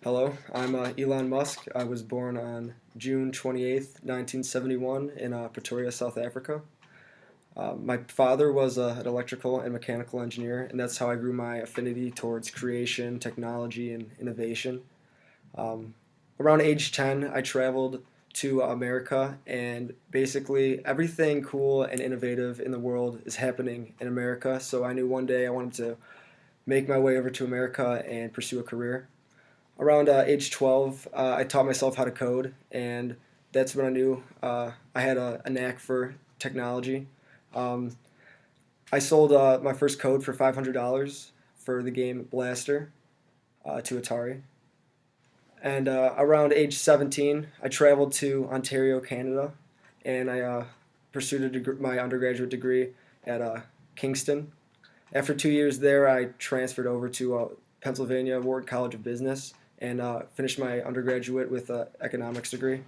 Hello, I'm Elon Musk. I was born on June 28th, 1971 in Pretoria, South Africa. My father was an electrical and mechanical engineer, and that's how I grew my affinity towards creation, technology, and innovation. Um, Around age 10, I traveled to America, and basically everything cool and innovative in the world is happening in America. So I knew one day I wanted to make my way over to America and pursue a career. Around age 12, I taught myself how to code, and that's when I knew I had a knack for technology. Um, I sold my first code for $500 for the game Blaster to Atari. And around age 17, I traveled to Ontario, Canada, and I pursued my undergraduate degree at Kingston. After 2 years there, I transferred over to Pennsylvania Ward College of Business and finished my undergraduate with an economics degree.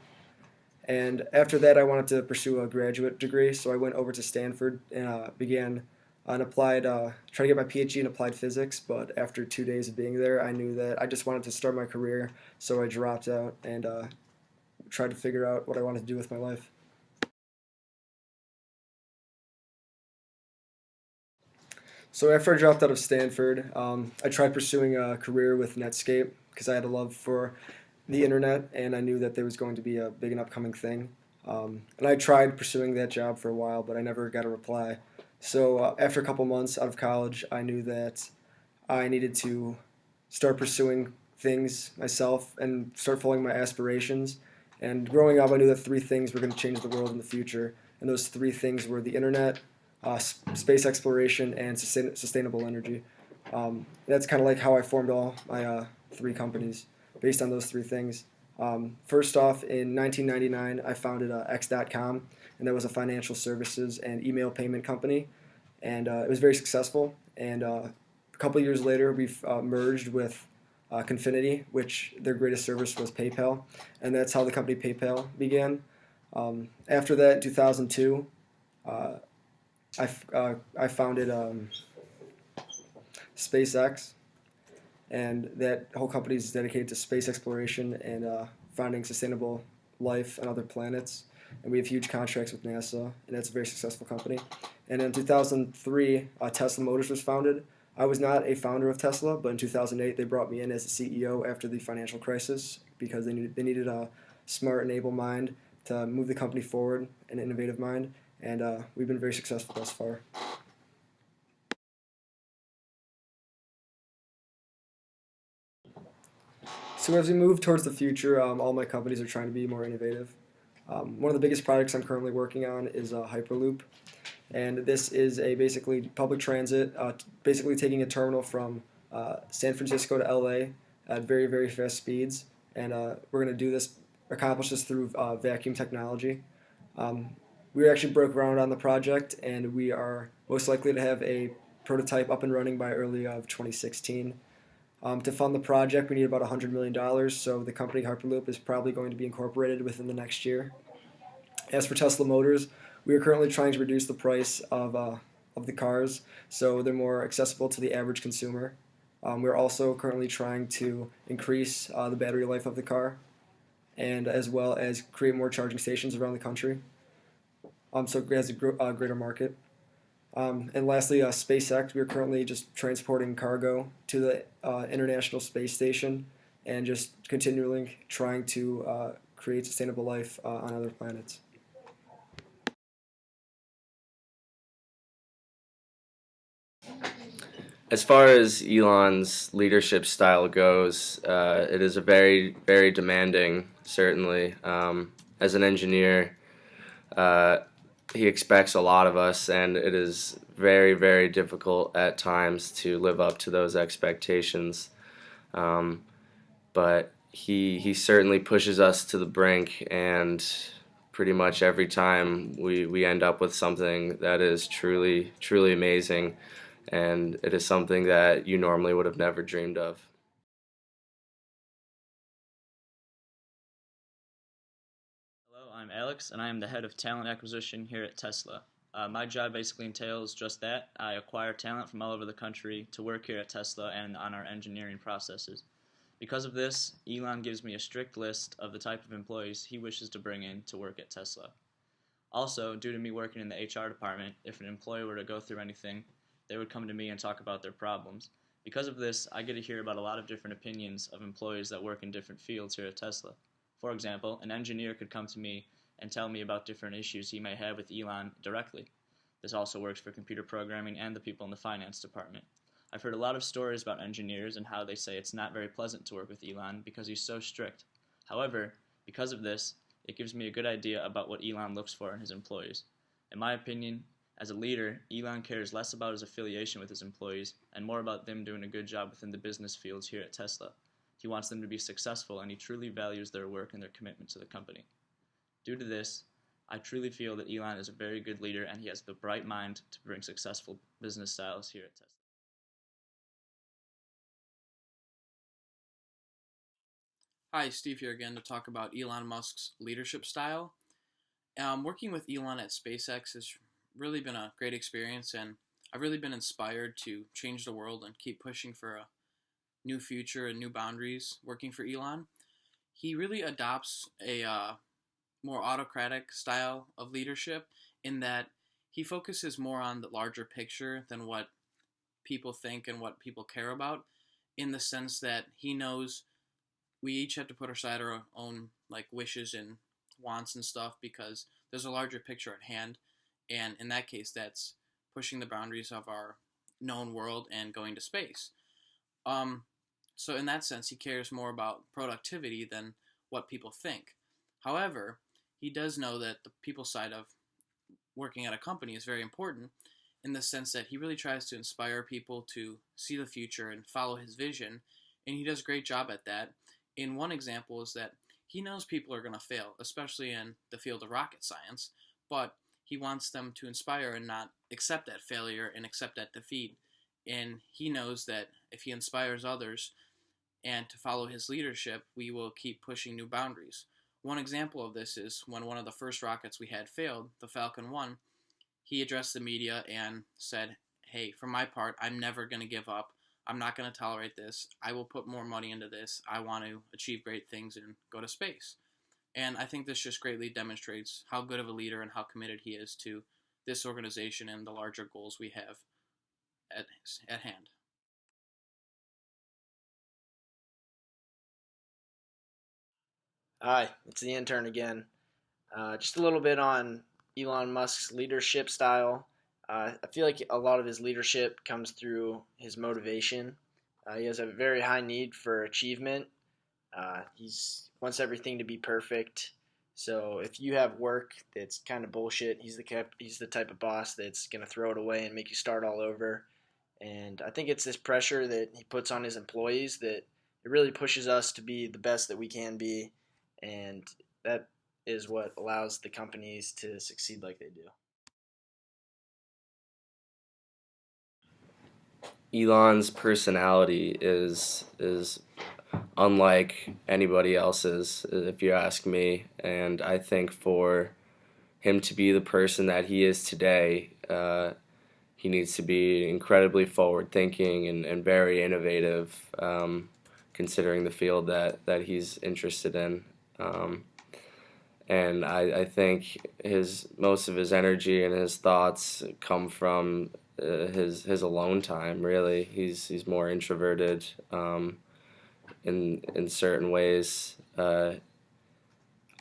And after that, I wanted to pursue a graduate degree, so I went over to Stanford and began an applied, try to get my PhD in applied physics. But after 2 days of being there, I knew that I just wanted to start my career, so I dropped out and tried to figure out what I wanted to do with my life. So after I dropped out of Stanford, I tried pursuing a career with Netscape because I had a love for the internet and I knew that there was going to be a big and upcoming thing. And I tried pursuing that job for a while, but I never got a reply. So after a couple months out of college, I knew that I needed to start pursuing things myself and start following my aspirations. And growing up, I knew that three things were going to change the world in the future. And those three things were the internet, space exploration, and sustainable energy. That's kind of like how I formed all my three companies based on those three things. First off, in 1999, I founded X.com, and that was a financial services and email payment company, and it was very successful. And a couple of years later, we've merged with Confinity, which their greatest service was PayPal, and that's how the company PayPal began. After that, in 2002, uh, I founded SpaceX, and that whole company is dedicated to space exploration and finding sustainable life on other planets. And we have huge contracts with NASA, and that's a very successful company. And in 2003, Tesla Motors was founded. I was not a founder of Tesla, but in 2008 they brought me in as the CEO after the financial crisis because they needed a smart and able mind to move the company forward, an innovative mind, and we've been very successful thus far. So as we move towards the future, all my companies are trying to be more innovative. One of the biggest projects I'm currently working on is Hyperloop, and this is a basically public transit, basically taking a terminal from San Francisco to LA at very, very fast speeds, and we're going to accomplish this through vacuum technology. Um, we actually broke ground on the project, and we are most likely to have a prototype up and running by early of 2016. To fund the project, we need about $100 million, so the company Hyperloop is probably going to be incorporated within the next year. As for Tesla Motors, we are currently trying to reduce the price of the cars so they're more accessible to the average consumer. We're also currently trying to increase the battery life of the car and as well as create more charging stations around the country so it has a greater market. And lastly, SpaceX. We are currently just transporting cargo to the International Space Station and just continually trying to create sustainable life on other planets. As far as Elon's leadership style goes, it is a very, very demanding, certainly. As an engineer, uh, he expects a lot of us, and it is very, very difficult at times to live up to those expectations. Um, but he certainly pushes us to the brink, and pretty much every time we end up with something that is truly, truly amazing, and it is something that you normally would have never dreamed of. Hello, I'm Alex, and I am the head of talent acquisition here at Tesla. My job basically entails just that. I acquire talent from all over the country to work here at Tesla and on our engineering processes. Because of this, Elon gives me a strict list of the type of employees he wishes to bring in to work at Tesla. Also, due to me working in the HR department, if an employee were to go through anything, they would come to me and talk about their problems. Because of this, I get to hear about a lot of different opinions of employees that work in different fields here at Tesla. For example, an engineer could come to me and tell me about different issues he may have with Elon directly. This also works for computer programming and the people in the finance department. I've heard a lot of stories about engineers and how they say it's not very pleasant to work with Elon because he's so strict. However, because of this, it gives me a good idea about what Elon looks for in his employees. In my opinion, as a leader, Elon cares less about his affiliation with his employees and more about them doing a good job within the business fields here at Tesla. He wants them to be successful, and he truly values their work and their commitment to the company. Due to this, I truly feel that Elon is a very good leader and he has the bright mind to bring successful business styles here at Tesla. Hi, Steve here again to talk about Elon Musk's leadership style. Working with Elon at SpaceX has really been a great experience, and I've really been inspired to change the world and keep pushing for a new future and new boundaries working for Elon. He really adopts a more autocratic style of leadership in that he focuses more on the larger picture than what people think and what people care about, in the sense that he knows we each have to put aside our own wishes and wants and stuff because there's a larger picture at hand, and in that case that's pushing the boundaries of our known world and going to space. So in that sense he cares more about productivity than what people think. However, he does know that the people side of working at a company is very important, in the sense that he really tries to inspire people to see the future and follow his vision, and he does a great job at that. In one example is that he knows people are going to fail, especially in the field of rocket science, but he wants them to inspire and not accept that failure and accept that defeat. And he knows that if he inspires others and to follow his leadership, we will keep pushing new boundaries. One example of this is when one of the first rockets we had failed, the Falcon 1, he addressed the media and said, "Hey, for my part, I'm never going to give up. I'm not going to tolerate this. I will put more money into this. I want to achieve great things and go to space." And I think this just greatly demonstrates how good of a leader and how committed he is to this organization and the larger goals we have at hand. Hi, it's the intern again. Just a little bit on Elon Musk's leadership style. I feel like a lot of his leadership comes through his motivation. He has a very high need for achievement. He wants everything to be perfect. So if you have work that's kind of bullshit, he's the type of boss that's gonna throw it away and make you start all over. And I think it's this pressure that he puts on his employees that it really pushes us to be the best that we can be, and that is what allows the companies to succeed like they do. Elon's personality is unlike anybody else's, if you ask me. And I think for him to be the person that he is today, he needs to be incredibly forward thinking and very innovative, considering the field that he's interested in. And I think most of his energy and his thoughts come from his alone time. Really, he's more introverted in certain ways.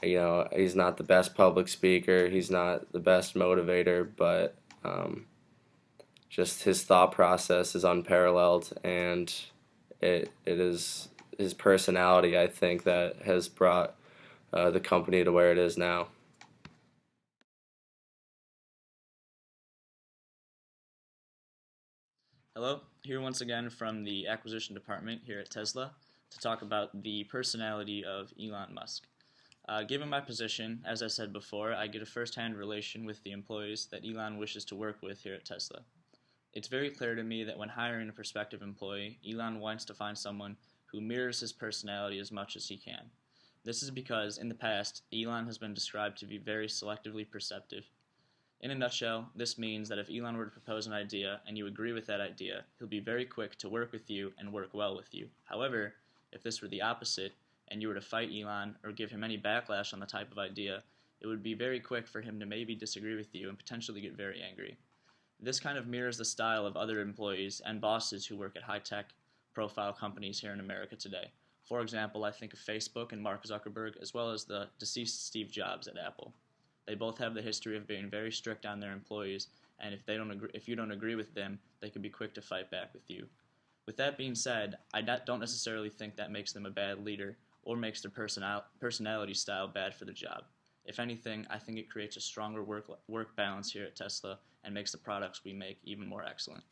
He's not the best public speaker. He's not the best motivator, but just his thought process is unparalleled, and it is his personality, I think, that has brought the company to where it is now. Hello, here once again from the acquisition department here at Tesla to talk about the personality of Elon Musk. Given my position, as I said before, I get a first-hand relation with the employees that Elon wishes to work with here at Tesla. It's very clear to me that when hiring a prospective employee, Elon wants to find someone who mirrors his personality as much as he can. This is because, in the past, Elon has been described to be very selectively perceptive. In a nutshell, this means that if Elon were to propose an idea and you agree with that idea, he'll be very quick to work with you and work well with you. However, if this were the opposite, and you were to fight Elon or give him any backlash on the type of idea, it would be very quick for him to maybe disagree with you and potentially get very angry. This kind of mirrors the style of other employees and bosses who work at high-tech profile companies here in America today. For example, I think of Facebook and Mark Zuckerberg, as well as the deceased Steve Jobs at Apple. They both have the history of being very strict on their employees, and if you don't agree with them, they can be quick to fight back with you. With that being said, I don't necessarily think that makes them a bad leader or makes their personality style bad for the job. If anything, I think it creates a stronger work balance here at Tesla and makes the products we make even more excellent.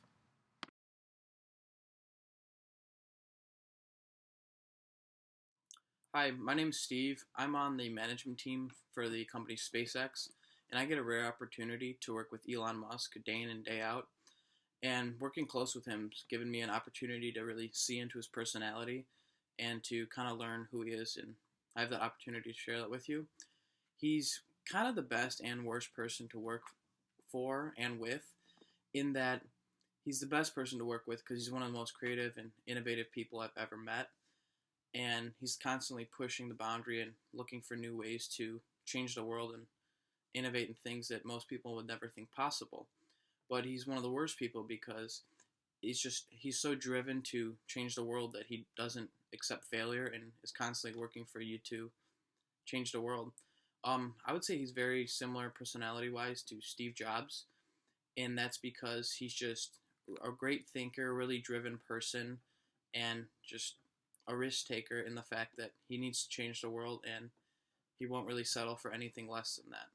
Hi, my name's Steve. I'm on the management team for the company SpaceX, and I get a rare opportunity to work with Elon Musk day in and day out. And working close with him has given me an opportunity to really see into his personality and to kind of learn who he is. And I have that opportunity to share that with you. He's kind of the best and worst person to work for and with, in that he's the best person to work with because he's one of the most creative and innovative people I've ever met. And he's constantly pushing the boundary and looking for new ways to change the world and innovate in things that most people would never think possible. But he's one of the worst people because he's so driven to change the world that he doesn't accept failure and is constantly working for you to change the world. I would say he's very similar personality-wise to Steve Jobs, and that's because he's just a great thinker, really driven person, and just a risk taker in the fact that he needs to change the world and he won't really settle for anything less than that.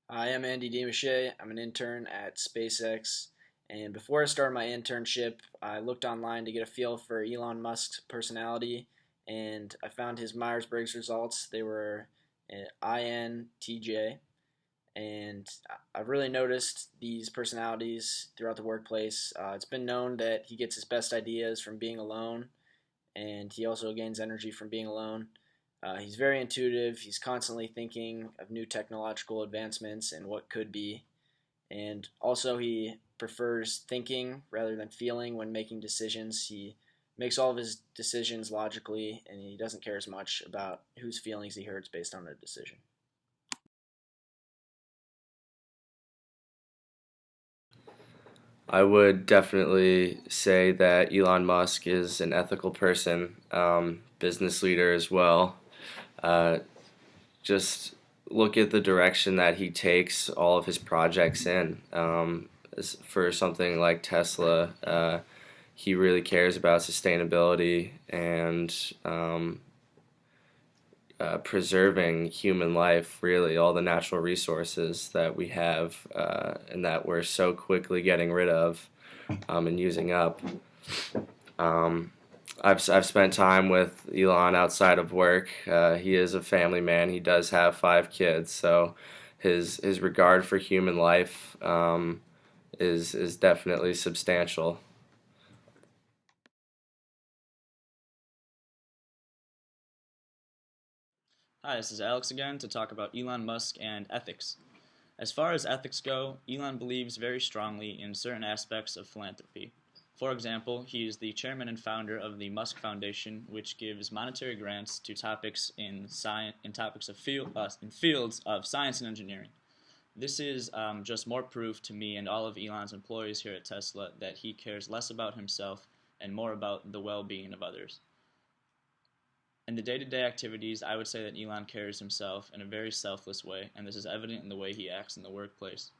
I am Andy Demachet. I'm an intern at SpaceX. And before I started my internship, I looked online to get a feel for Elon Musk's personality, and I found his Myers-Briggs results. They were an INTJ, and I've really noticed these personalities throughout the workplace. It's been known that he gets his best ideas from being alone, and he also gains energy from being alone. He's very intuitive. He's constantly thinking of new technological advancements and what could be. And also, he prefers thinking rather than feeling when making decisions. He makes all of his decisions logically, and he doesn't care as much about whose feelings he hurts based on a decision. I would definitely say that Elon Musk is an ethical person, business leader as well. Uh, just look at the direction that he takes all of his projects in. For something like Tesla, he really cares about sustainability and preserving human life, really, all the natural resources that we have and that we're so quickly getting rid of and using up. Um, I've spent time with Elon outside of work. He is a family man. He does have 5 kids, so his regard for human life is definitely substantial. Hi, this is Alex again to talk about Elon Musk and ethics. As far as ethics go, Elon believes very strongly in certain aspects of philanthropy. For example, he is the chairman and founder of the Musk Foundation, which gives monetary grants to topics in fields of science and engineering. This is just more proof to me and all of Elon's employees here at Tesla that he cares less about himself and more about the well-being of others. In the day-to-day activities, I would say that Elon carries himself in a very selfless way, and this is evident in the way he acts in the workplace.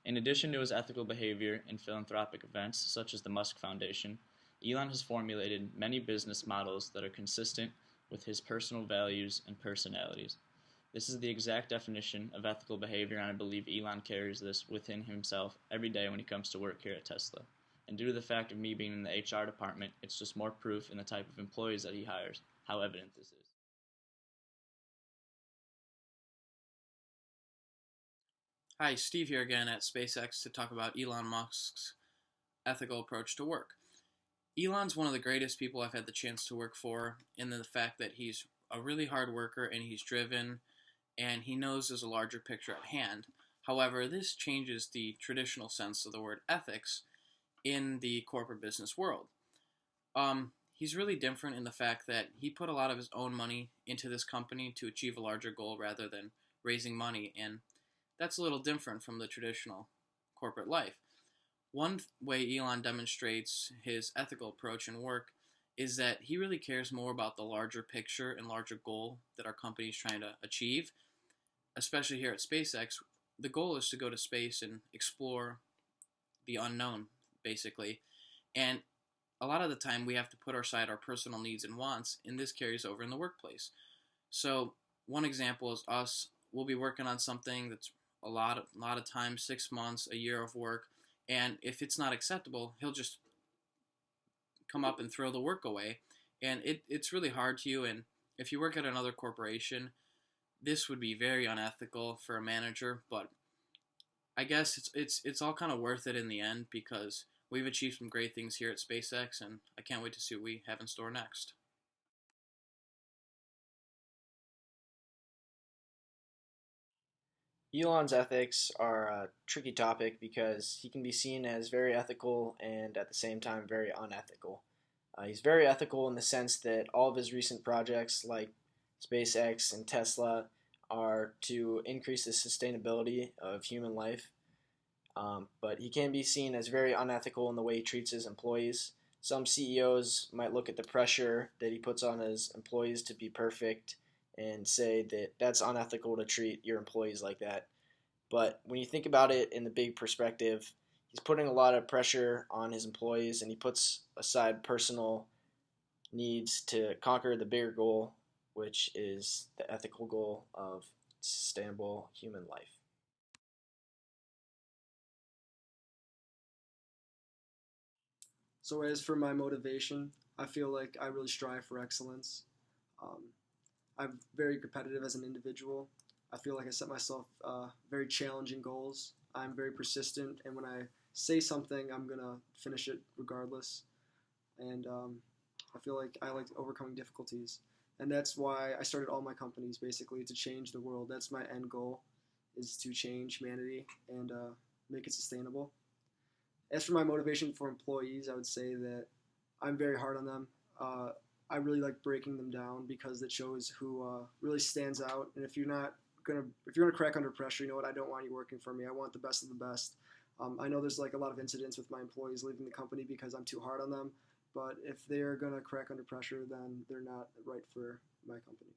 In addition to his ethical behavior in philanthropic events, such as the Musk Foundation, Elon has formulated many business models that are consistent with his personal values and personalities. This is the exact definition of ethical behavior, and I believe Elon carries this within himself every day when he comes to work here at Tesla. And due to the fact of me being in the HR department, it's just more proof in the type of employees that he hires how evident this is. Hi, Steve here again at SpaceX to talk about Elon Musk's ethical approach to work. Elon's one of the greatest people I've had the chance to work for, in the fact that he's a really hard worker and he's driven and he knows there's a larger picture at hand. However, this changes the traditional sense of the word ethics in the corporate business world. He's really different in the fact that he put a lot of his own money into this company to achieve a larger goal rather than raising money, and that's a little different from the traditional corporate life. One way Elon demonstrates his ethical approach in work is that he really cares more about the larger picture and larger goal that our company is trying to achieve. Especially here at SpaceX, the goal is to go to space and explore the unknown, basically. And a lot of the time, we have to put aside our personal needs and wants, and this carries over in the workplace. So, one example is us. We'll be working on something that's a lot of time, 6 months, a year of work, and if it's not acceptable, he'll just come up and throw the work away, and it's really hard to you. And if you work at another corporation, this would be very unethical for a manager, but I guess it's all kind of worth it in the end because we've achieved some great things here at SpaceX, and I can't wait to see what we have in store next. Elon's ethics are a tricky topic because he can be seen as very ethical and at the same time very unethical. He's very ethical in the sense that all of his recent projects, like SpaceX and Tesla, are to increase the sustainability of human life. But he can be seen as very unethical in the way he treats his employees. Some CEOs might look at the pressure that he puts on his employees to be perfect and say that that's unethical to treat your employees like that. But when you think about it in the big perspective, he's putting a lot of pressure on his employees, and he puts aside personal needs to conquer the bigger goal, which is the ethical goal of sustainable human life. So as for my motivation, I feel like I really strive for excellence. Um, I'm very competitive as an individual. I feel like I set myself very challenging goals. I'm very persistent, and when I say something, I'm gonna finish it regardless. And I feel like I like overcoming difficulties, and that's why I started all my companies basically to change the world. That's my end goal, is to change humanity and make it sustainable. As for my motivation for employees, I would say that I'm very hard on them. I really like breaking them down because it shows who really stands out. And if you're gonna crack under pressure, you know what? I don't want you working for me. I want the best of the best. I know there's like a lot of incidents with my employees leaving the company because I'm too hard on them. But if they're gonna crack under pressure, then they're not right for my company.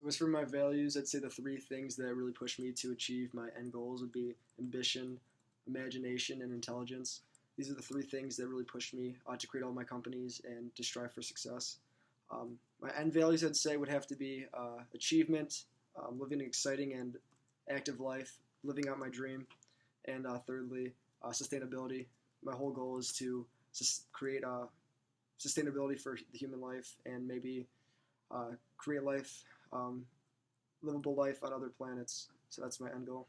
As for my values, I'd say the three things that really push me to achieve my end goals would be ambition, imagination, and intelligence. These are the three things that really pushed me to create all my companies and to strive for success. My end values, I'd say, would have to be achievement, living an exciting and active life, living out my dream, and thirdly, sustainability. My whole goal is to create sustainability for the human life and maybe create life, livable life on other planets. So that's my end goal.